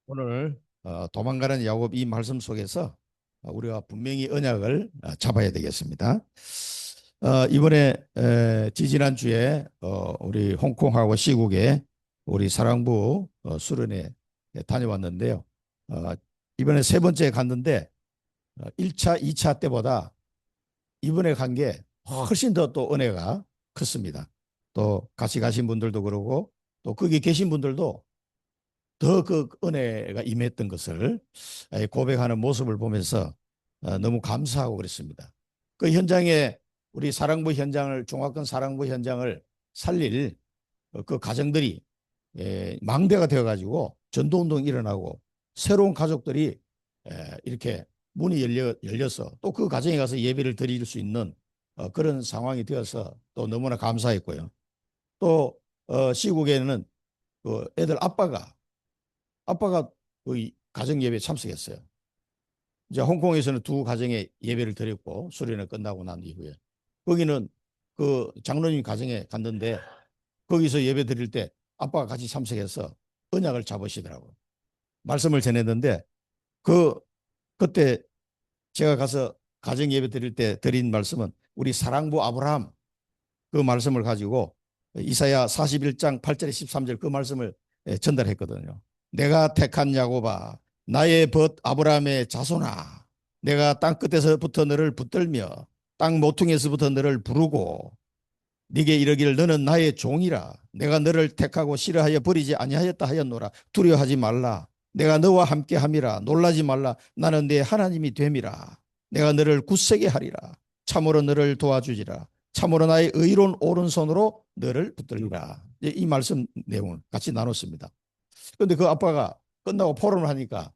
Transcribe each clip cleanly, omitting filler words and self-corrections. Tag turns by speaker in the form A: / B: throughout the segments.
A: 오늘 도망가는 야곱 이 말씀 속에서 우리가 분명히 언약을 잡아야 되겠습니다. 이번에 지지난 주에 우리 홍콩하고 시국에 우리 사랑부 수련회 다녀왔는데요. 어, 이번에 세 번째 갔는데 1차, 2차 때보다 이번에 간 게 훨씬 더 또 은혜가 컸습니다. 또 같이 가신 분들도 그러고 또 거기 계신 분들도 더 그 은혜가 임했던 것을 고백하는 모습을 보면서 너무 감사하고 그랬습니다. 그 현장에 우리 사랑부 현장을 중화권 사랑부 현장을 살릴 그 가정들이 망대가 되어가지고 전도운동이 일어나고 새로운 가족들이 이렇게 문이 열려서 또 그 가정에 가서 예배를 드릴 수 있는 그런 상황이 되어서 또 너무나 감사했고요. 또 시국에는 그 애들 아빠가 그 가정 예배에 참석했어요. 이제 홍콩에서는 두 가정에 예배를 드렸고 수련회 끝나고 난 이후에 거기는 그 장로님 가정에 갔는데 거기서 예배 드릴 때 아빠가 같이 참석해서 언약을 잡으시더라고요. 말씀을 전했는데 그 그때 제가 가서 가정 예배 드릴 때 드린 말씀은 우리 사랑부 아브라함 그 말씀을 가지고 이사야 41장 8절에 13절 그 말씀을 전달했거든요. 내가 택한 야곱아 나의 벗 아브라함의 자손아 내가 땅 끝에서부터 너를 붙들며 땅 모퉁이에서부터 너를 부르고 네게 이르기를 너는 나의 종이라 내가 너를 택하고 싫어하여 버리지 아니하였다 하였노라 두려워하지 말라 내가 너와 함께함이라 놀라지 말라 나는 네 하나님이 됨이라 내가 너를 굳세게 하리라 참으로 너를 도와주지라 참으로 나의 의로운 오른손으로 너를 붙들리라. 이 말씀 내용을 같이 나눴습니다. 그런데 그 아빠가 끝나고 포럼을 하니까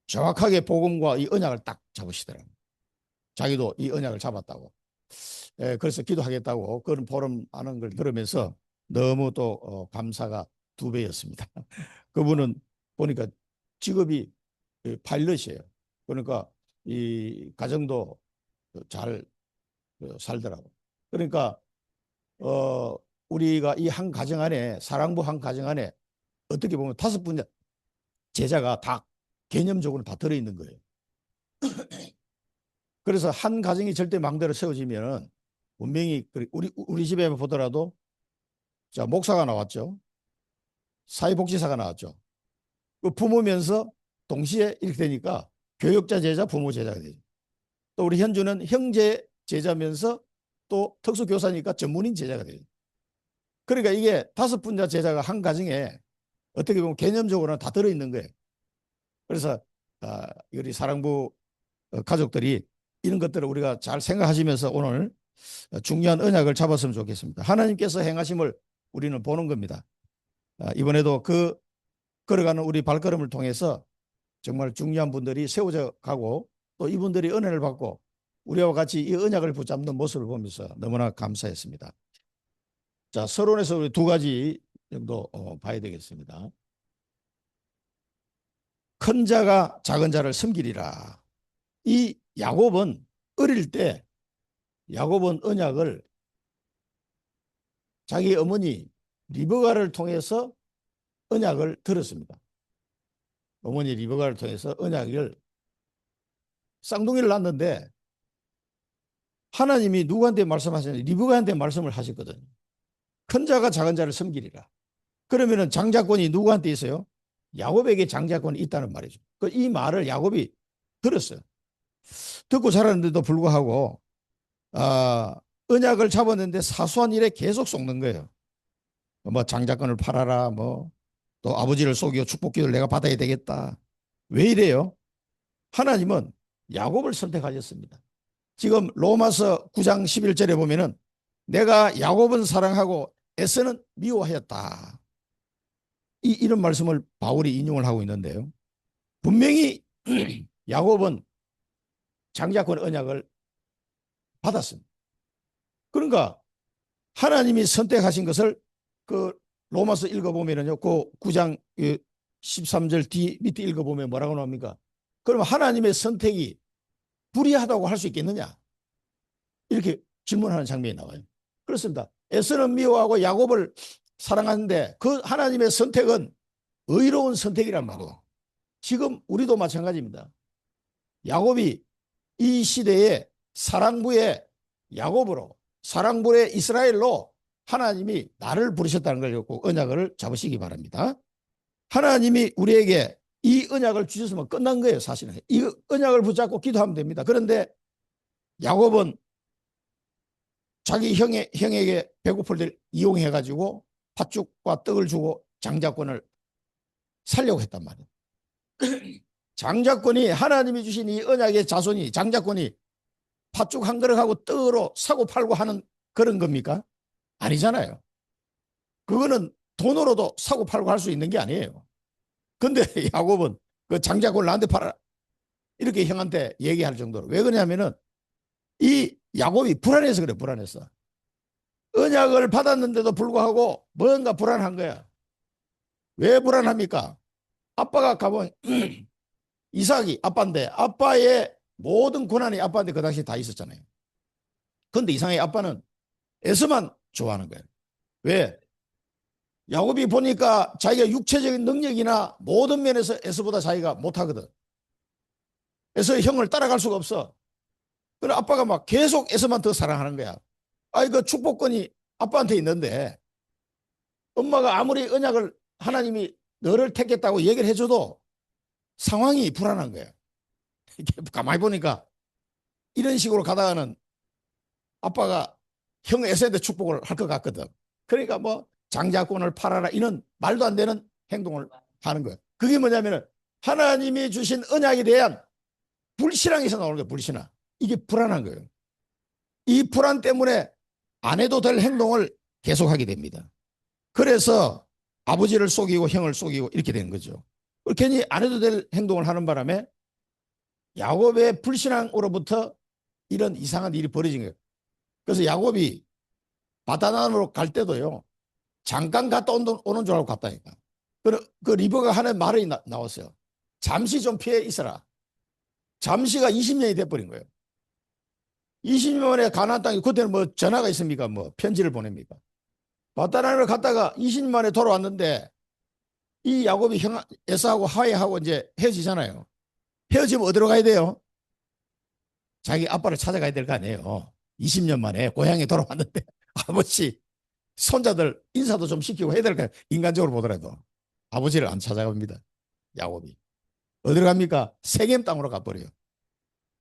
A: 정확하게 복음과 이 언약을 딱 잡으시더라고요. 자기도 이 언약을 잡았다고. 그래서 기도하겠다고 그런 포럼 하는 걸 들으면서 너무 또 감사가 두 배였습니다. 그분은 보니까 직업이 파일럿이에요. 그러니까 이 가정도 잘 살더라고. 그러니까 우리가 이 한 가정 안에 사랑부 한 가정 안에 어떻게 보면 다섯 분 제자가 다 개념적으로 다 들어있는 거예요. 그래서 한 가정이 절대 망대로 세워지면 분명히 우리 집에 보더라도 자 목사가 나왔죠. 사회복지사가 나왔죠. 그 부모면서 동시에 이렇게 되니까 교역자 제자 부모 제자가 되죠. 또 우리 현주는 형제 제자면서 또 특수교사니까 전문인 제자가 되죠. 그러니까 이게 다섯 분자 제자가 한 가정에 어떻게 보면 개념적으로는 다 들어있는 거예요. 그래서 우리 사랑부 가족들이 이런 것들을 우리가 잘 생각하시면서 오늘 중요한 언약을 잡았으면 좋겠습니다. 하나님께서 행하심을 우리는 보는 겁니다. 이번에도 그 걸어가는 우리 발걸음을 통해서 정말 중요한 분들이 세워져 가고 또 이분들이 은혜를 받고 우리와 같이 이 언약을 붙잡는 모습을 보면서 너무나 감사했습니다. 자, 서론에서 우리 두 가지 정도 봐야 되겠습니다. 큰 자가 작은 자를 섬기리라. 이 야곱은 어릴 때 야곱은 언약을 자기 어머니 리브가를 통해서 언약을 들었습니다. 어머니 리브가를 통해서 언약을 쌍둥이를 낳았는데 하나님이 누구한테 말씀하셨는지 리브가한테 말씀을 하셨거든요. 큰 자가 작은 자를 섬기리라. 그러면은 장자권이 누구한테 있어요? 야곱에게 장자권이 있다는 말이죠. 이 말을 야곱이 들었어요. 듣고 자랐는데도 불구하고 언약을 잡았는데 사소한 일에 계속 속는 거예요. 뭐 장자권을 팔아라 뭐 또 아버지를 속여 축복기도를 내가 받아야 되겠다. 왜 이래요? 하나님은 야곱을 선택하셨습니다. 지금 로마서 9장 11절에 보면은 내가 야곱은 사랑하고 에서는 미워하였다. 이런 말씀을 바울이 인용을 하고 있는데요. 분명히 야곱은 장자권 언약을 받았습니다. 그러니까 하나님이 선택하신 것을 그 로마서 읽어보면은요, 그 9장 13절 뒤 밑에 읽어보면 뭐라고 나옵니까? 그러면 하나님의 선택이 불의하다고 할 수 있겠느냐? 이렇게 질문하는 장면이 나와요. 그렇습니다. 에서는 미워하고 야곱을 사랑하는데 그 하나님의 선택은 의로운 선택이란 말이에요. 지금 우리도 마찬가지입니다. 야곱이 이 시대에 사랑부의 야곱으로, 사랑부의 이스라엘로 하나님이 나를 부르셨다는 걸 꼭 언약을 잡으시기 바랍니다. 하나님이 우리에게 이 언약을 주셨으면 끝난 거예요. 사실은 이 언약을 붙잡고 기도하면 됩니다. 그런데 야곱은 자기 형에게 배고플 때 이용해 가지고 팥죽과 떡을 주고 장자권을 살려고 했단 말이에요. 장자권이, 하나님이 주신 이 언약의 자손이, 장자권이 팥죽 한 그릇하고 떡으로 사고 팔고 하는 그런 겁니까? 아니잖아요. 그거는 돈으로도 사고 팔고 할 수 있는 게 아니에요. 근데 야곱은 그 장자권을 나한테 팔아라, 이렇게 형한테 얘기할 정도로. 왜 그러냐면은 이 야곱이 불안해서 그래. 불안해서. 언약을 받았는데도 불구하고 뭔가 불안한 거야. 왜 불안합니까? 아빠가 가보면 이삭이 아빠인데 아빠의 모든 권한이 아빠한테 그 당시에 다 있었잖아요. 그런데 이상하게 아빠는 에서만 좋아하는 거예요. 왜? 야곱이 보니까 자기가 육체적인 능력이나 모든 면에서 에서보다 자기가 못하거든. 에서의 형을 따라갈 수가 없어. 그래 아빠가 막 계속 에서만 더 사랑하는 거야. 아이 그 축복권이 아빠한테 있는데 엄마가 아무리 언약을, 하나님이 너를 택했다고 얘기를 해줘도 상황이 불안한 거야. 가만히 보니까 이런 식으로 가다가는 아빠가 형 에서한테 축복을 할 것 같거든. 그러니까 뭐 장자권을 팔아라 이런 말도 안 되는 행동을 하는 거예요. 그게 뭐냐면은 하나님이 주신 언약에 대한 불신앙에서 나오는 거예요. 불신앙. 이게 불안한 거예요. 이 불안 때문에 안 해도 될 행동을 계속하게 됩니다. 그래서 아버지를 속이고 형을 속이고 이렇게 되는 거죠. 괜히 안 해도 될 행동을 하는 바람에 야곱의 불신앙으로부터 이런 이상한 일이 벌어진 거예요. 그래서 야곱이 바다난으로 갈 때도요, 잠깐 갔다 오는 줄 알고 갔다니까. 그 리버가 하는 말이 나왔어요. 잠시 좀 피해 있어라. 잠시가 20년이 돼버린 거예요. 20년 만에 가나안 땅에, 그때는 뭐 전화가 있습니까? 뭐 편지를 보냅니까? 바다난을 갔다가 20년 만에 돌아왔는데 이 야곱이 형 에서하고 화해하고 이제 헤어지잖아요. 헤어지면 어디로 가야 돼요? 자기 아빠를 찾아가야 될 거 아니에요. 20년 만에 고향에 돌아왔는데 아버지, 손자들 인사도 좀 시키고 해야 될 거 아니에요. 인간적으로 보더라도. 아버지를 안 찾아갑니다. 야곱이. 어디로 갑니까? 세겜 땅으로 가버려요.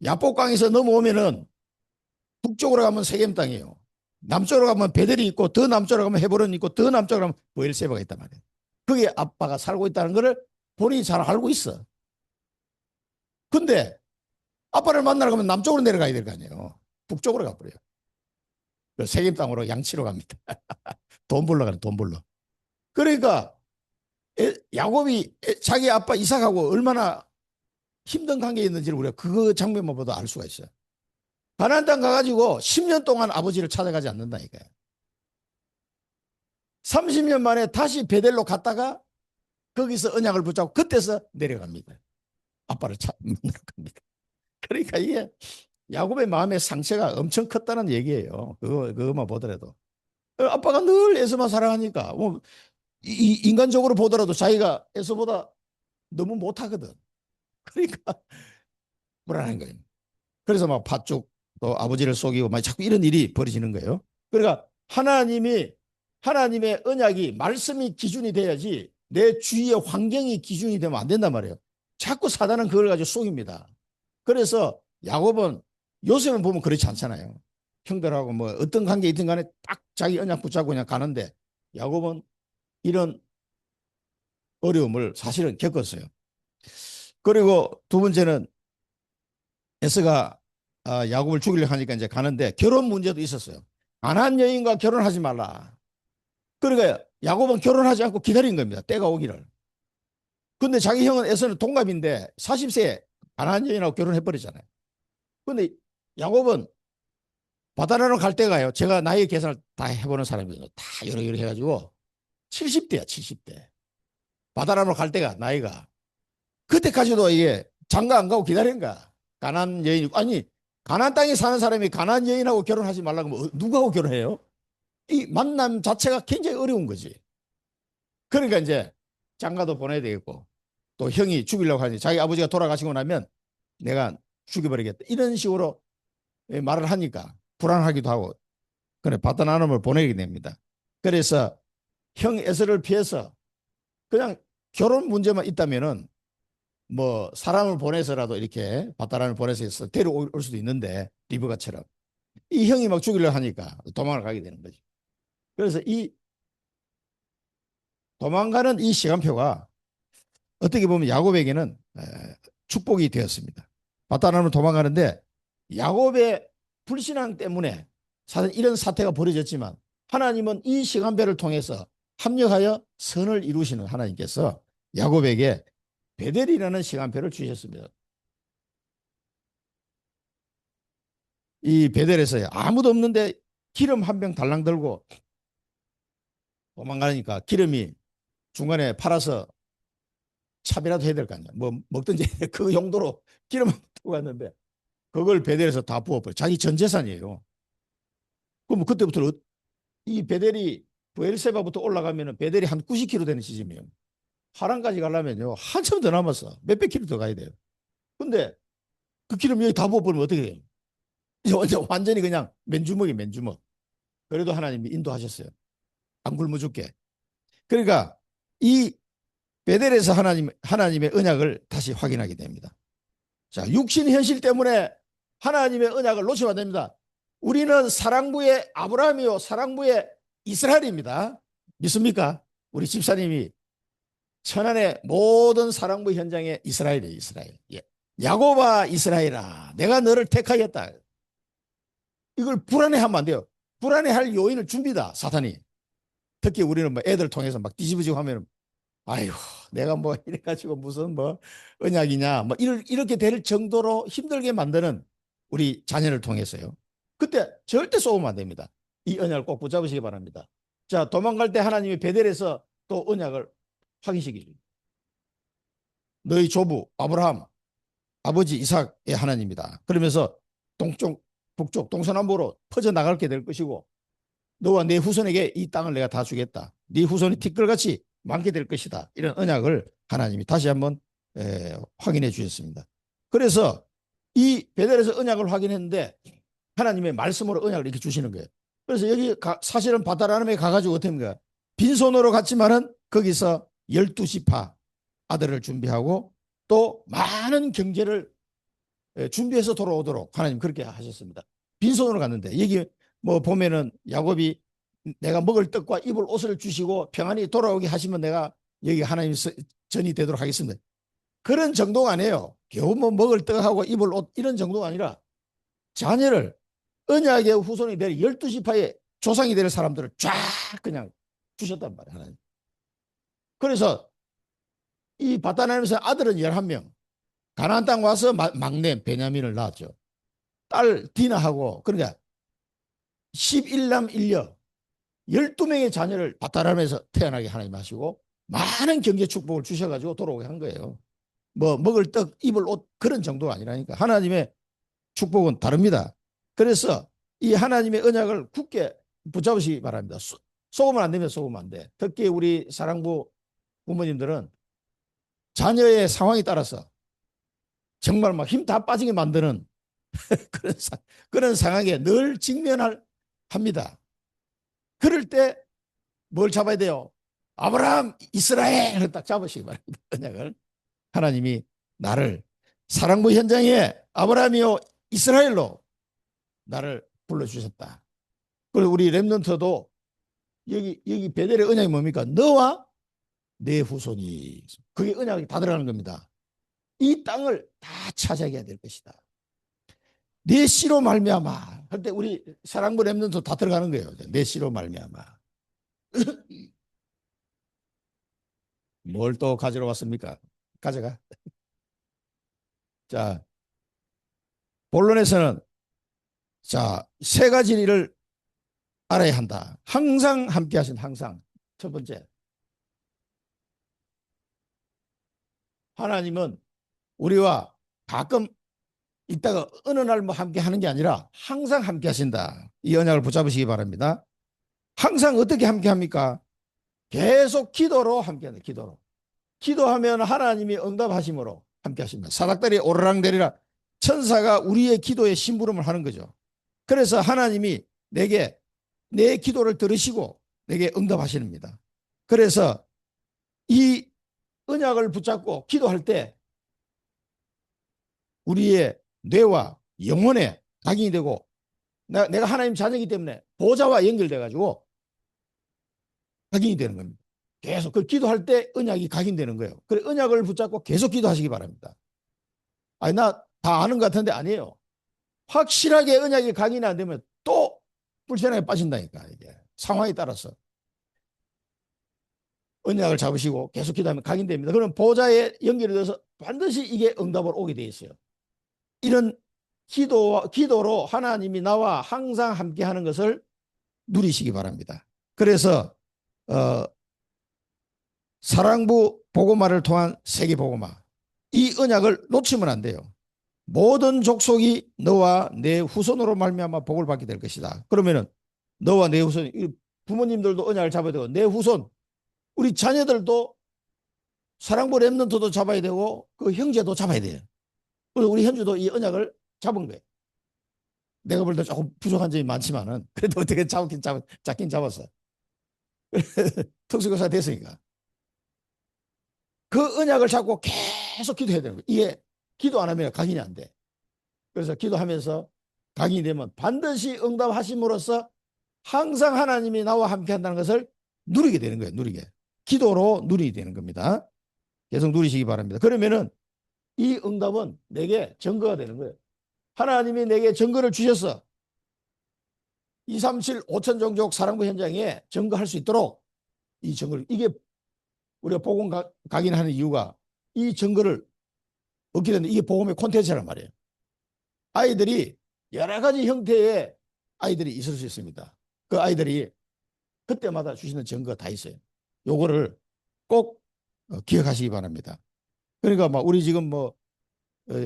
A: 야복강에서 넘어오면은 북쪽으로 가면 세겜 땅이에요. 남쪽으로 가면 베델이 있고, 더 남쪽으로 가면 헤브론이 있고, 더 남쪽으로 가면 브엘세바가 있단 말이에요. 거기에 아빠가 살고 있다는 것을 본인이 잘 알고 있어. 근데 아빠를 만나러 가면 남쪽으로 내려가야 될 거 아니에요. 북쪽으로 가버려요. 세겜 땅으로 양치로 갑니다. 돈 벌러 가는, 돈 벌러. 그러니까 야곱이 자기 아빠 이삭하고 얼마나 힘든 관계에 있는지를 우리가 그 장면만 봐도 알 수가 있어요. 가나안 땅 가가지고 10년 동안 아버지를 찾아가지 않는다니까요. 30년 만에 다시 베델로 갔다가 거기서 언약을 붙잡고 그때서 내려갑니다. 아빠를 만나러 갑니다. 그러니까 이게 야곱의 마음의 상처가 엄청 컸다는 얘기예요. 그거만 보더라도. 아빠가 늘 에서만 사랑하니까 뭐 인간적으로 보더라도 자기가 에서보다 너무 못하거든. 그러니까 불안한 거예요. 그래서 막 팥죽 또 아버지를 속이고 막 자꾸 이런 일이 벌어지는 거예요. 그러니까 하나님의 언약이, 말씀이 기준이 돼야지 내 주위의 환경이 기준이 되면 안 된단 말이에요. 자꾸 사단은 그걸 가지고 속입니다. 그래서 야곱은, 요셉은 보면 그렇지 않잖아요. 형들하고 뭐 어떤 관계에 있든 간에 딱 자기 언약 붙잡고 그냥 가는데 야곱은 이런 어려움을 사실은 겪었어요. 그리고 두 번째는 에서가 야곱을 죽이려고 하니까 이제 가는데 결혼 문제도 있었어요. 가나안 여인과 결혼하지 말라. 그러니까 야곱은 결혼하지 않고 기다린 겁니다. 때가 오기를. 근데 자기 형은 에서는 동갑인데 40세에 가나안 여인하고 결혼해버리잖아요. 근데 야곱은 바다나로 갈 때가요. 제가 나이 계산을 다 해보는 사람이거든요. 다 여러 해가지고 70대야, 70대. 바다나로 갈 때가 나이가. 그때까지도 이게 장가 안 가고 기다린 거야. 가나안 여인, 아니 가나안 땅에 사는 사람이 가나안 여인하고 결혼하지 말라고 하면 누구하고 결혼해요? 이 만남 자체가 굉장히 어려운 거지. 그러니까 이제 장가도 보내야 되겠고 또 형이 죽이려고 하니 자기 아버지가 돌아가시고 나면 내가 죽여버리겠다. 이런 식으로 말을 하니까 불안하기도 하고 그래 바다나눔을 보내게 됩니다. 그래서 형 에서를 피해서 그냥 결혼 문제만 있다면은 뭐 사람을 보내서라도 이렇게 바다나눔을 보내서 데려올 수도 있는데 리브가처럼 이 형이 막 죽이려고 하니까 도망을 가게 되는 거죠. 그래서 이 도망가는 이 시간표가 어떻게 보면 야곱에게는 축복이 되었습니다. 바다나눔을 도망가는데 야곱의 불신앙 때문에 사실 이런 사태가 벌어졌지만 하나님은 이 시간표를 통해서 합력하여 선을 이루시는 하나님께서 야곱에게 베델이라는 시간표를 주셨습니다. 이 베델에서 아무도 없는데 기름 한 병 달랑 들고 도망가니까 기름이 중간에 팔아서 차비라도 해야 될 거 아니야. 뭐 먹든지 그 용도로 기름을 두고 갔는데 그걸 베델에서 다 부어버려. 자기 전 재산이에요. 그럼 그때부터 이 베델이 부엘세바부터 올라가면 베델이 한 90km 되는 지점이에요. 하란까지 가려면요 한참 더 남았어. 몇백 킬로 더 가야 돼요. 근데 그 기름 여기 다 부어버리면 어떻게 돼요? 이제 완전히 그냥 맨주먹이 맨주먹. 그래도 하나님이 인도하셨어요. 안 굶어 죽게. 그러니까 이 베델에서 하나님의 언약을 다시 확인하게 됩니다. 자, 육신 현실 때문에 하나님의 언약을 놓치면 안 됩니다. 우리는 사랑부의 아브라함이요 사랑부의 이스라엘입니다. 믿습니까? 우리 집사님이 천안의 모든 사랑부 현장의 이스라엘이에요. 이스라엘. 예. 야곱아 이스라엘아 내가 너를 택하였다. 이걸 불안해하면 안 돼요. 불안해할 요인을 줍니다. 사탄이. 특히 우리는 뭐 애들 통해서 막 뒤집어지고 하면 아이고 내가 뭐 이래가지고 무슨 뭐 언약이냐 뭐 이렇게 될 정도로 힘들게 만드는 우리 자녀를 통해서요. 그때 절대 쏘면 안 됩니다. 이 언약을 꼭 붙잡으시기 바랍니다. 자 도망갈 때 하나님이 베델에서 또 언약을 확인시키죠. 너희 조부 아브라함 아버지 이삭의 하나님이다. 그러면서 동쪽 북쪽 동서남북으로 퍼져나가게 될 것이고 너와 네 후손에게 이 땅을 내가 다 주겠다. 네 후손이 티끌같이 많게 될 것이다. 이런 언약을 하나님이 다시 한번 확인해 주셨습니다. 그래서 이 베델에서 언약을 확인했는데 하나님의 말씀으로 언약을 이렇게 주시는 거예요. 그래서 여기 사실은 바다라눔에 가가지고 어떻게 합니까? 빈손으로 갔지만은 거기서 12지파 아들을 준비하고 또 많은 경제를 준비해서 돌아오도록 하나님 그렇게 하셨습니다. 빈손으로 갔는데 여기 뭐 보면은 야곱이 내가 먹을 떡과 입을 옷을 주시고 평안히 돌아오게 하시면 내가 여기 하나님 전이 되도록 하겠습니다. 그런 정도가 아니에요. 겨우 뭐 먹을 떡하고 입을 옷 이런 정도가 아니라 자녀를 언약의 후손이 될 12지파의 조상이 될 사람들을 쫙 그냥 주셨단 말이에요. 하나님. 그래서 이 바다나임에서 아들은 11명 가나안 땅 와서 막내 베냐민을 낳았죠. 딸 디나하고 그러니까 11남 1녀 12명의 자녀를 바다나임에서 태어나게 하나님 하시고 많은 경제 축복을 주셔가지고 돌아오게 한 거예요. 뭐 먹을 떡 입을 옷 그런 정도가 아니라니까 하나님의 축복은 다릅니다. 그래서 이 하나님의 언약을 굳게 붙잡으시기 바랍니다. 속으면 안 되면 속으면 안 돼. 특히 우리 사랑부 부모님들은 자녀의 상황에 따라서 정말 막 힘 다 빠지게 만드는 그런 상황에 늘 직면합니다. 그럴 때 뭘 잡아야 돼요? 아브라함, 이스라엘 딱 잡으시기 바랍니다. 언약을. 하나님이 나를 사랑부 현장에 아브라함이요 이스라엘로 나를 불러주셨다. 그리고 우리 렘넌트도 여기 베델의 언약이 뭡니까? 너와 내 후손이. 그게 언약이 다 들어가는 겁니다. 이 땅을 다 차지하게 될 것이다. 내 씨로 말미암아 할 때 우리 사랑부 렘넌트 다 들어가는 거예요. 내 씨로 말미암아. 뭘 또 가지러 왔습니까? 가져가. 자, 본론에서는 자, 세 가지 일을 알아야 한다. 항상 함께 하신 항상. 첫 번째. 하나님은 우리와 가끔 있다가 어느 날 뭐 함께 하는 게 아니라 항상 함께 하신다. 이 언약을 붙잡으시기 바랍니다. 항상 어떻게 함께 합니까? 계속 기도로 함께 한다. 기도로. 기도하면 하나님이 응답하심으로 함께 하십니다. 사닥다리 오르락내리락 천사가 우리의 기도에 심부름을 하는 거죠. 그래서 하나님이 내게 내 기도를 들으시고 내게 응답하십니다. 그래서 이 언약을 붙잡고 기도할 때 우리의 뇌와 영혼에 각인이 되고 내가 하나님 자녀이기 때문에 보좌와 연결돼 가지고 각인이 되는 겁니다. 계속 그 기도할 때 언약이 각인되는 거예요. 그래 언약을 붙잡고 계속 기도하시기 바랍니다. 아니 나 다 아는 것 같은데 아니에요. 확실하게 언약이 각인이 안 되면 또 불편하게 빠진다니까. 이게 상황에 따라서 언약을 잡으시고 계속 기도하면 각인됩니다. 그럼 보좌에 연결이 돼서 반드시 이게 응답으로 오게 돼 있어요. 이런 기도로 하나님이 나와 항상 함께하는 것을 누리시기 바랍니다. 그래서 사랑부 복음화를 통한 세계 복음화, 이 언약을 놓치면 안 돼요. 모든 족속이 너와 내 후손으로 말미암아 복을 받게 될 것이다. 그러면은 너와 내 후손, 부모님들도 언약을 잡아야 되고 내 후손, 우리 자녀들도 사랑부 렘넌트도 잡아야 되고 그 형제도 잡아야 돼요. 그래서 우리 현주도 이 언약을 잡은 거예요. 내가 볼 때 조금 부족한 점이 많지만은 그래도 어떻게 잡긴 잡았어. 특수교사 됐으니까. 그 언약을 잡고 계속 기도해야 되는 거예요. 이게 기도 안 하면 각인이 안 돼. 그래서 기도하면서 각인이 되면 반드시 응답하심으로써 항상 하나님이 나와 함께 한다는 것을 누리게 되는 거예요. 누리게. 기도로 누리게 되는 겁니다. 계속 누리시기 바랍니다. 그러면은 이 응답은 내게 증거가 되는 거예요. 하나님이 내게 증거를 주셔서 237 5천 종족 사랑부 현장에 증거할 수 있도록 이 증거를, 이게 우리가 복음 각인하는 이유가 이 증거를 얻게 되는, 이게 복음의 콘텐츠란 말이에요. 아이들이 여러 가지 형태의 아이들이 있을 수 있습니다. 그 아이들이 그때마다 주시는 증거가 다 있어요. 요거를 꼭 기억하시기 바랍니다. 그러니까 막 우리 지금 뭐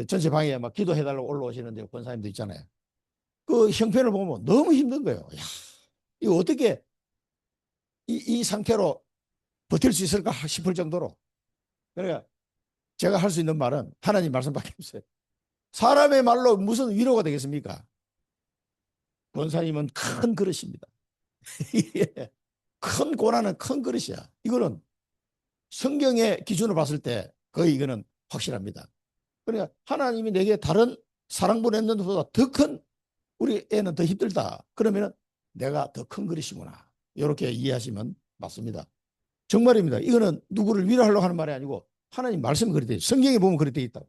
A: 전체 방에 막 기도해달라고 올라오시는데 권사님도 있잖아요. 그 형편을 보면 너무 힘든 거예요. 야, 이거 어떻게 이 상태로 버틸 수 있을까 싶을 정도로. 그러니까 제가 할 수 있는 말은 하나님 말씀밖에 없어요. 사람의 말로 무슨 위로가 되겠습니까? 권사님은 큰 그릇입니다. 큰 고난은 큰 그릇이야. 이거는 성경의 기준으로 봤을 때 거의 이거는 확실합니다. 그러니까 하나님이 내게 다른 사랑 보냈는 것보다 더 큰, 우리 애는 더 힘들다. 그러면 내가 더 큰 그릇이구나. 이렇게 이해하시면 맞습니다. 정말입니다. 이거는 누구를 위로하려고 하는 말이 아니고 하나님 말씀이 그렇게 돼 있어요. 성경에 보면 그렇게 돼 있다.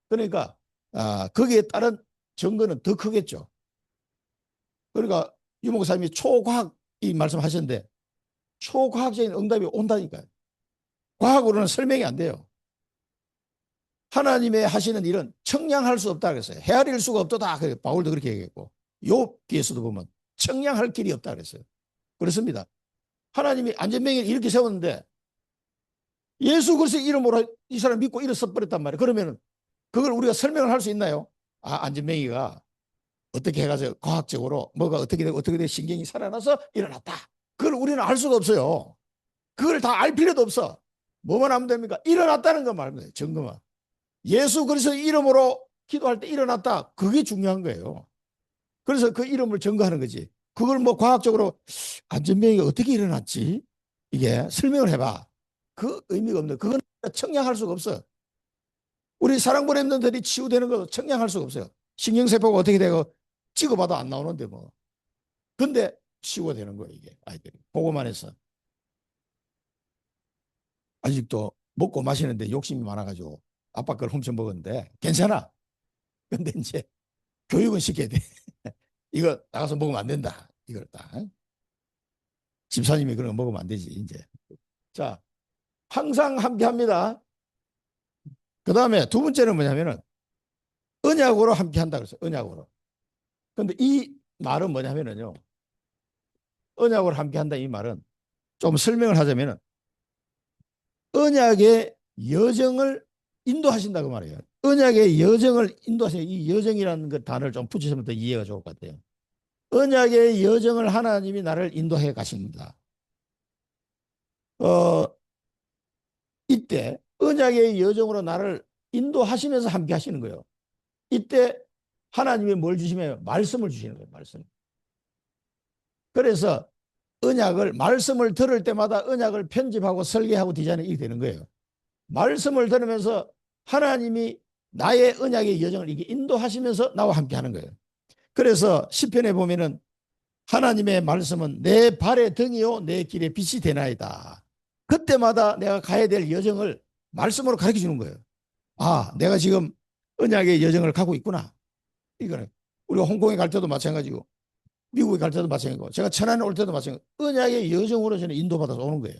A: 그러니까 거기에 따른 증거는 더 크겠죠. 그러니까 유 목사님이 초과학 이 말씀하셨는데 초과학적인 응답이 온다니까요. 과학으로는 설명이 안 돼요. 하나님의 하시는 일은 청량할 수 없다 그랬어요. 헤아릴 수가 없다. 바울도 그렇게 얘기했고 욥기에서도 보면 청량할 길이 없다 그랬어요. 그렇습니다. 하나님이 안전병을 이렇게 세웠는데 예수 그리스도의 이름으로 이 사람 믿고 일어서 버렸단 말이에요. 그러면 그걸 우리가 설명을 할 수 있나요? 안전병이가 어떻게 해가지고 과학적으로 뭐가 어떻게 되고 신경이 살아나서 일어났다. 그걸 우리는 알 수가 없어요. 그걸 다 알 필요도 없어. 뭐만 하면 됩니까? 일어났다는 거 말입니다. 증거만. 예수 그리스도 이름으로 기도할 때 일어났다. 그게 중요한 거예요. 그래서 그 이름을 증거하는 거지. 그걸 뭐 과학적으로 안전병이가 어떻게 일어났지? 이게 설명을 해봐. 그 의미가 없는, 그건 청량할 수가 없어. 우리 사랑보냄들이 치유되는 거 청량할 수가 없어요. 신경세포가 어떻게 되고 찍어봐도 안 나오는데 뭐. 근데 치유가 되는 거예요, 이게 아이들이. 보고만 해서. 아직도 먹고 마시는데 욕심이 많아가지고 아빠 걸 훔쳐 먹었는데 괜찮아. 근데 이제 교육은 시켜야 돼. 이거 나가서 먹으면 안 된다. 이걸 딱. 집사님이 그런 거 먹으면 안 되지, 이제. 자, 항상 함께 합니다. 그 다음에 두 번째는 뭐냐면은 언약으로 함께 한다 그랬어요. 언약으로. 근데 이 말은 뭐냐면은요. 언약으로 함께 한다 이 말은 좀 설명을 하자면은 언약의 여정을 인도하신다고 말해요. 언약의 여정을 인도하시는, 이 여정이라는 그 단어를 좀 붙이시면 더 이해가 좋을 것 같아요. 언약의 여정을 하나님이 나를 인도해 가십니다. 이때 언약의 여정으로 나를 인도하시면서 함께 하시는 거예요. 이때 하나님이 뭘 주시면 말씀을 주시는 거예요. 말씀. 그래서 말씀을 들을 때마다 언약을 편집하고 설계하고 디자인이 이렇게 되는 거예요. 말씀을 들으면서 하나님이 나의 언약의 여정을 이렇게 인도하시면서 나와 함께 하는 거예요. 그래서 시편에 보면은 하나님의 말씀은 내 발의 등이요 내 길에 빛이 되나이다. 그때마다 내가 가야 될 여정을 말씀으로 가르쳐 주는 거예요. 아, 내가 지금 언약의 여정을 가고 있구나. 이거는 우리가 홍콩에 갈 때도 마찬가지고 미국에 갈 때도 마찬가지고 제가 천안에 올 때도 마찬가지고 언약의 여정으로 저는 인도받아서 오는 거예요.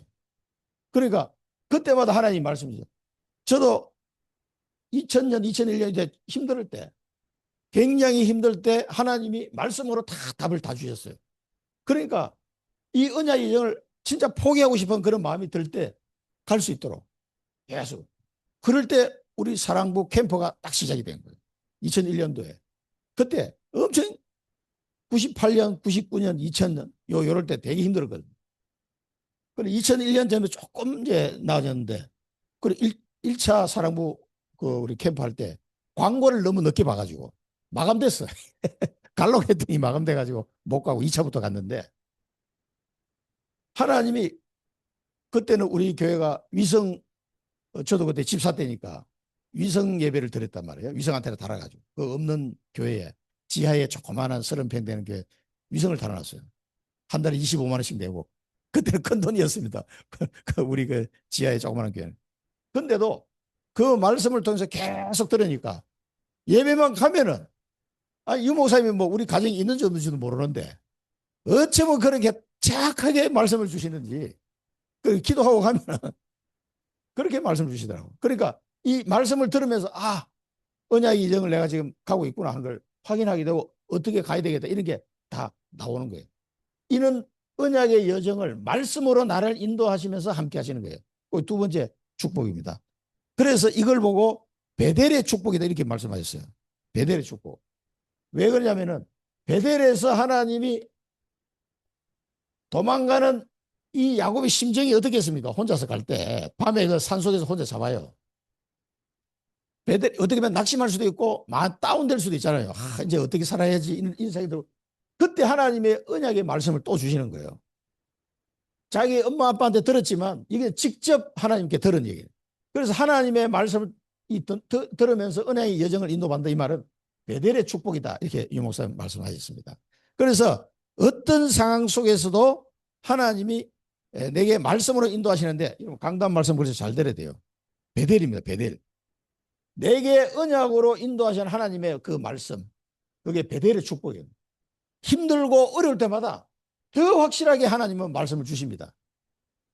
A: 그러니까 그때마다 하나님 말씀이죠. 저도 2000년, 2001년 이제 힘들 때 굉장히 힘들 때 하나님이 말씀으로 다 답을 다 주셨어요. 그러니까 이 언약의 여정을 진짜 포기하고 싶은 그런 마음이 들 때 갈 수 있도록 계속. 그럴 때 우리 사랑부 캠퍼가 딱 시작이 된 거예요. 2001년도에. 그때 엄청 98년, 99년, 2000년 요럴 때 되게 힘들었거든요. 그래 2001년 전에 조금 이제 나아졌는데 그래 1차 사랑부 그 우리 캠프 할 때 광고를 너무 늦게 봐가지고 마감됐어. 가려고 했더니 마감돼가지고 못 가고 2차부터 갔는데 하나님이 그때는 우리 교회가 저도 그때 집사 때니까 위성 예배를 드렸단 말이에요. 위성 안테나 달아가지고 그 없는 교회에 지하에 조그마한 30평 되는 게 위성을 달아놨어요. 한 달에 25만 원씩 내고 그때는 큰 돈이었습니다. 우리 그 지하에 조그마한 교회는. 근데도 그 말씀을 통해서 계속 들으니까 예배만 가면은 이 목사님이 뭐 우리 가정이 있는지 없는지도 모르는데 어쩌면 그렇게 정확하게 말씀을 주시는지 기도하고 가면은 그렇게 말씀을 주시더라고요. 그러니까 이 말씀을 들으면서 언약의 여정을 내가 지금 가고 있구나 하는 걸 확인하게 되고 어떻게 가야 되겠다 이런 게 다 나오는 거예요. 이는 언약의 여정을 말씀으로 나를 인도하시면서 함께 하시는 거예요. 두 번째 축복입니다. 그래서 이걸 보고 베델의 축복이다 이렇게 말씀하셨어요. 베델의 축복. 왜 그러냐면은 베델에서 하나님이 도망가는 이 야곱의 심정이 어떻겠습니까? 혼자서 갈 때 밤에 그 산속에서 혼자 잡아요. 베델 어떻게 보면 낙심할 수도 있고 다운될 수도 있잖아요. 이제 어떻게 살아야지 이런 생각이 들고 그때 하나님의 언약의 말씀을 또 주시는 거예요. 자기 엄마 아빠한테 들었지만 이게 직접 하나님께 들은 얘기예요. 그래서 하나님의 말씀을 들으면서 은혜의 여정을 인도받는다 이 말은 베델의 축복이다 이렇게 유 목사님 말씀하셨습니다. 그래서 어떤 상황 속에서도 하나님이 내게 말씀으로 인도하시는데 강단 말씀 그래서 잘 들어야 돼요. 베델입니다. 베델. 내게 언약으로 인도하시는 하나님의 그 말씀 그게 베델의 축복이에요. 힘들고 어려울 때마다 더 확실하게 하나님은 말씀을 주십니다.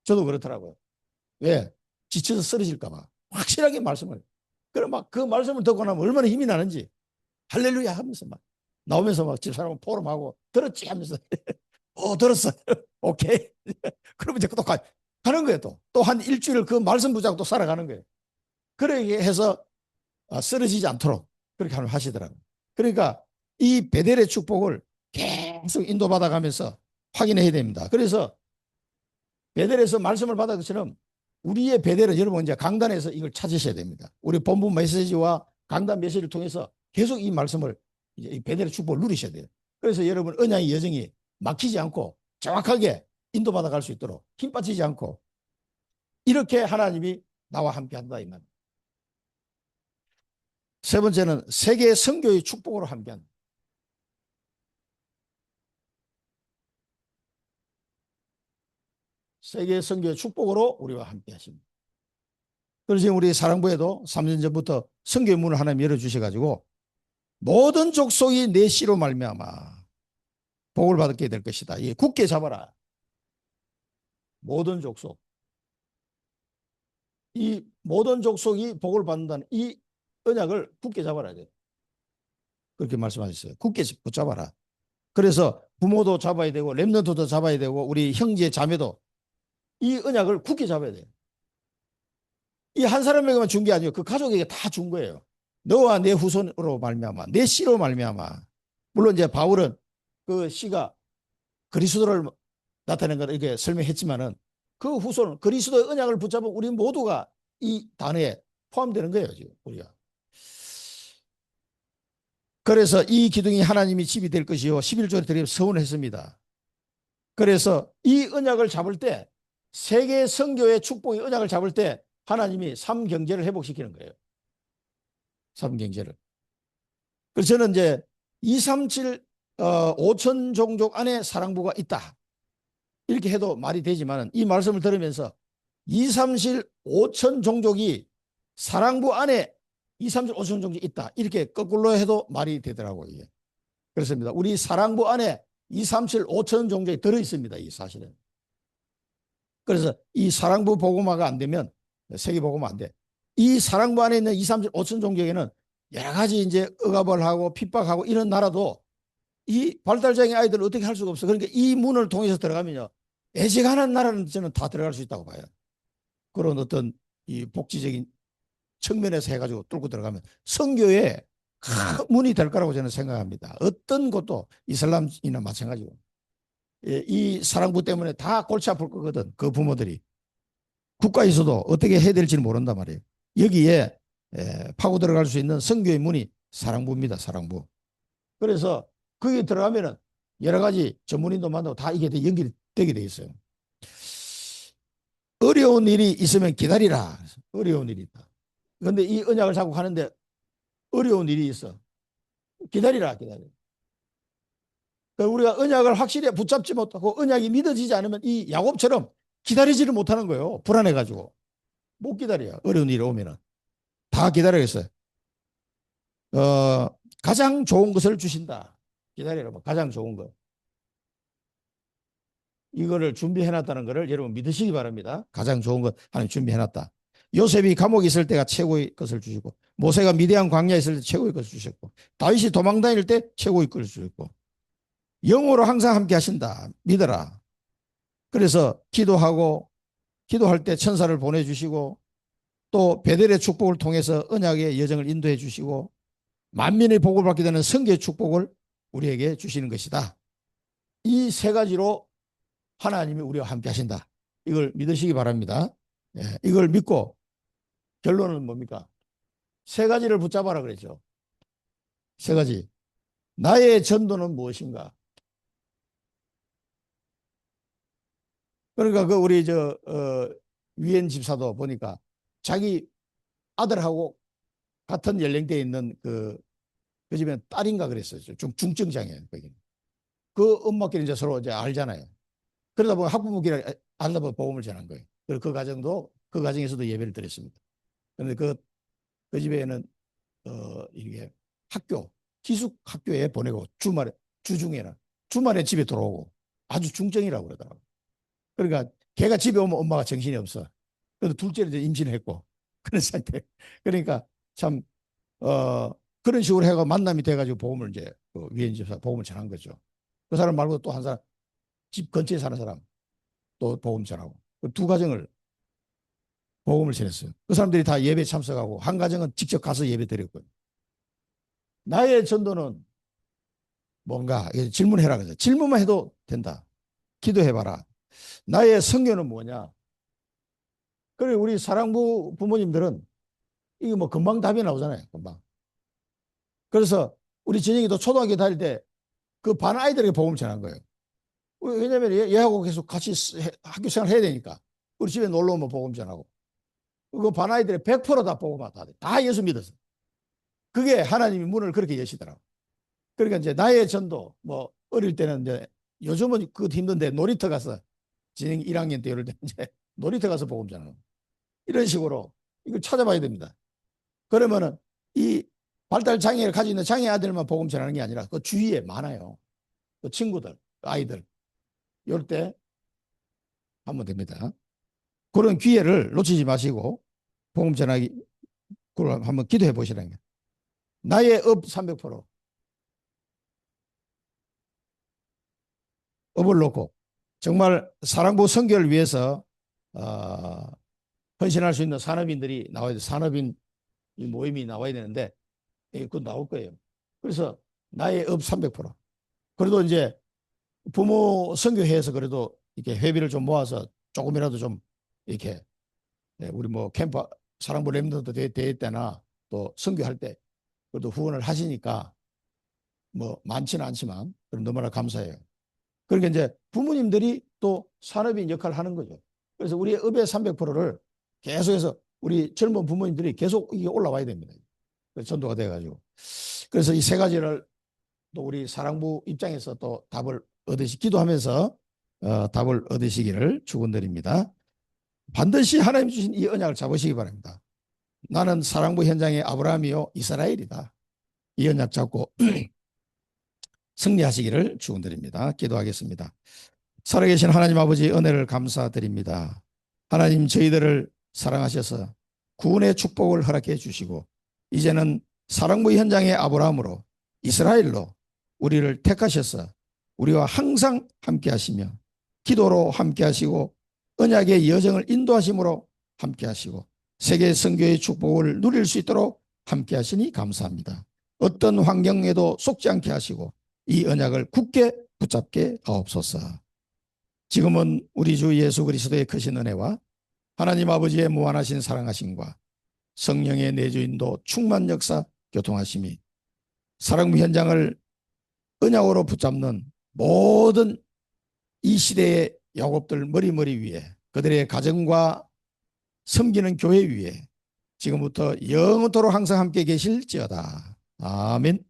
A: 저도 그렇더라고요. 왜? 지쳐서 쓰러질까 봐 확실하게 말씀을. 그럼 막 그 말씀을 듣고 나면 얼마나 힘이 나는지 할렐루야 하면서 막 나오면서 막 집사람하고 포럼하고 들었지 하면서 들었어. 오케이. 그러면 이제 또 가는 거예요. 또 한 일주일 그 말씀 붙잡고 또 살아가는 거예요. 그렇게 해서 쓰러지지 않도록 그렇게 하시더라고요. 그러니까 이 베델의 축복을 계속 인도받아 가면서 확인해야 됩니다. 그래서 베델에서 말씀을 받은 것처럼 우리의 베델은 여러분 이제 강단에서 이걸 찾으셔야 됩니다. 우리 본부 메시지와 강단 메시지를 통해서 계속 이 말씀을 이제 이 베델의 축복을 누리셔야 돼요. 그래서 여러분 언약의 여정이 막히지 않고 정확하게 인도받아 갈 수 있도록 힘 빠지지 않고 이렇게 하나님이 나와 함께 한다 이 말입니다. 세 번째는 세계 선교의 축복으로 함께한다. 세계 선교의 축복으로 우리와 함께 하십니다. 그래서 지금 우리 사랑부에도 3년 전부터 선교의 문을 하나님 열어주셔가지고 모든 족속이 내 씨로 말미암아 복을 받게 될 것이다. 이 굳게 잡아라. 모든 족속. 이 모든 족속이 복을 받는다는 이 언약을 굳게 잡아라. 그렇게 말씀하셨어요. 굳게 붙잡아라. 그래서 부모도 잡아야 되고 렘넌트도 잡아야 되고 우리 형제 자매도 이 언약을 굳게 잡아야 돼요. 이 한 사람에게만 준 게 아니에요. 그 가족에게 다 준 거예요. 너와 내 후손으로 말미암아 내 씨로 말미암아. 물론 이제 바울은 그 씨가 그리스도를 나타낸 걸 이렇게 설명했지만은 그 후손 그리스도의 언약을 붙잡은 우리 모두가 이 단어에 포함되는 거예요, 지금 우리가. 그래서 이 기둥이 하나님이 집이 될 것이요 11조에 들여 서원했습니다. 그래서 이 언약을 잡을 때 세계 선교의 축복의 언약을 잡을 때 하나님이 삼경제를 회복시키는 거예요. 삼경제를. 그래서 저는 이제 237 5천 종족 안에 사랑부가 있다. 이렇게 해도 말이 되지만 이 말씀을 들으면서 237 5천 종족이 사랑부 안에 237 5천 종족이 있다. 이렇게 거꾸로 해도 말이 되더라고요. 이게. 그렇습니다. 우리 사랑부 안에 237 5천 종족이 들어있습니다. 이 사실은. 그래서 이 사랑부 복음화가 안 되면 세계 복음화 안 돼. 이 사랑부 안에 있는 237 5천 종족에는 여러 가지 이제 억압을 하고 핍박하고 이런 나라도 이 발달장애 아이들을 어떻게 할 수가 없어. 그러니까 이 문을 통해서 들어가면요. 애지간한 나라는 저는 다 들어갈 수 있다고 봐요. 그런 어떤 이 복지적인 측면에서 해가지고 뚫고 들어가면 선교에 큰 문이 될 거라고 저는 생각합니다. 어떤 것도 이슬람이나 마찬가지고. 이 사랑부 때문에 다 골치 아플 거거든. 그 부모들이. 국가에서도 어떻게 해야 될지는 모른단 말이에요. 여기에 파고 들어갈 수 있는 선교의 문이 사랑부입니다. 사랑부. 그래서 거기에 들어가면은 여러 가지 전문인도 만나고 다 이게 연결되게 돼 있어요. 어려운 일이 있으면 기다리라. 어려운 일이 있다. 그런데 이 언약을 잡고 가는데 어려운 일이 있어. 기다리라. 기다려. 우리가 언약을 확실히 붙잡지 못하고 언약이 믿어지지 않으면 이 야곱처럼 기다리지를 못하는 거예요. 불안해가지고. 못 기다려요. 어려운 일이 오면은. 다 기다리겠어요. 가장 좋은 것을 주신다. 기다려라. 가장 좋은 것. 이거를 준비해놨다는 것을 여러분 믿으시기 바랍니다. 가장 좋은 것 하나님 준비해놨다. 요셉이 감옥에 있을 때가 최고의 것을 주시고 모세가 미디안 광야에 있을 때 최고의 것을 주셨고 다윗이 도망 다닐 때 최고의 것을 주셨고 영으로 항상 함께 하신다. 믿어라. 그래서 기도할 때 천사를 보내주시고 또 베델의 축복을 통해서 언약의 여정을 인도해 주시고 만민의 복을 받게 되는 성교의 축복을 우리에게 주시는 것이다. 이 세 가지로 하나님이 우리와 함께 하신다. 이걸 믿으시기 바랍니다. 이걸 믿고 결론은 뭡니까? 세 가지를 붙잡아라 그랬죠. 세 가지. 나의 전도는 무엇인가? 그러니까 그 우리 위엔 집사도 보니까 자기 아들하고 같은 연령대에 있는 그 집에 딸인가 그랬어요. 중증장애. 그 엄마끼리 이제 서로 이제 알잖아요. 그러다 보면 학부모끼리 알다 보면 복음을 전한 거예요. 그리고 그 가정에서도 예배를 드렸습니다. 그런데 그 집에는 이게 기숙 학교에 보내고 주말에 집에 들어오고 아주 중증이라고 그러더라고요. 그러니까 걔가 집에 오면 엄마가 정신이 없어. 그래도 둘째를 이제 임신을 했고 그런 상태. 그러니까 참 그런 식으로 해가 만남이 돼가지고 복음을 이제 위엔 집사 복음을 전한 거죠. 그 사람 말고 또 한 사람 집 근처에 사는 사람 또 복음 전하고 두 가정을 복음을 전했어요. 그 사람들이 다 예배 참석하고 한 가정은 직접 가서 예배 드렸고요. 나의 전도는 뭔가 질문해라 그래서 질문만 해도 된다. 기도해봐라. 나의 성교는 뭐냐? 그래 우리 사랑부 부모님들은 이게 뭐 금방 답이 나오잖아요. 금방. 그래서 우리 진영이도 초등학교 다닐 때 그 반 아이들에게 복음을 전한 거예요. 왜냐하면 얘하고 계속 같이 학교 생활 해야 되니까. 우리 집에 놀러 오면 복음 전하고. 그 반 아이들의 100%다 복음하다. 다 예수 믿었어. 그게 하나님이 문을 그렇게 여시더라고. 그러니까 이제 나의 전도 뭐 어릴 때는 이제 요즘은 그것도 힘든데 놀이터 가서 진행 1학년 때 이럴 때 이제 놀이터 가서 복음 전하는 이런 식으로 이걸 찾아봐야 됩니다. 그러면은 이 발달 장애를 가지고 있는 장애 아들만 복음 전하는 게 아니라 그 주위에 많아요. 그 친구들, 아이들 이럴 때 하면 됩니다. 그런 기회를 놓치지 마시고 복음 전하기 그걸 한번 기도해 보시라는 거예요. 나의 업 300% 업을 놓고 정말 사랑부 선교를 위해서 헌신할 수 있는 산업인들이 나와야 돼. 산업인 모임이 나와야 되는데 그거 나올 거예요. 그래서 나의 업 300%. 그래도 이제 부모 선교회에서 그래도 이렇게 회비를 좀 모아서 조금이라도 좀 이렇게 우리 뭐 캠프 사랑부 렘넌트 대회 때나 또 선교할 때 그래도 후원을 하시니까 뭐 많지는 않지만 너무나 감사해요. 그러니까 이제 부모님들이 또 산업인 역할을 하는 거죠. 그래서 우리 읍의 300%를 계속해서 우리 젊은 부모님들이 계속 이게 올라와야 됩니다. 전도가 돼가지고. 그래서 이 세 가지를 또 우리 사랑부 입장에서 또 답을 기도하면서 답을 얻으시기를 축원드립니다. 반드시 하나님 주신 이 언약을 잡으시기 바랍니다. 나는 사랑부 현장의 아브라함이요 이스라엘이다. 이 언약 잡고 승리하시기를 축원드립니다. 기도하겠습니다. 살아계신 하나님 아버지 은혜를 감사드립니다. 하나님 저희들을 사랑하셔서 구원의 축복을 허락해 주시고 이제는 사랑부 현장의 아브라함으로 이스라엘로 우리를 택하셔서 우리와 항상 함께 하시며 기도로 함께 하시고 언약의 여정을 인도하심으로 함께 하시고 세계 선교의 축복을 누릴 수 있도록 함께 하시니 감사합니다. 어떤 환경에도 속지 않게 하시고 이 언약을 굳게 붙잡게 하옵소서. 지금은 우리 주 예수 그리스도의 크신 은혜와 하나님 아버지의 무한하신 사랑하심과 성령의 내주인도 충만 역사 교통하심이 사랑부 현장을 언약으로 붙잡는 모든 이 시대의 야곱들 머리머리 위에 그들의 가정과 섬기는 교회 위에 지금부터 영원토록 항상 함께 계실지어다. 아멘.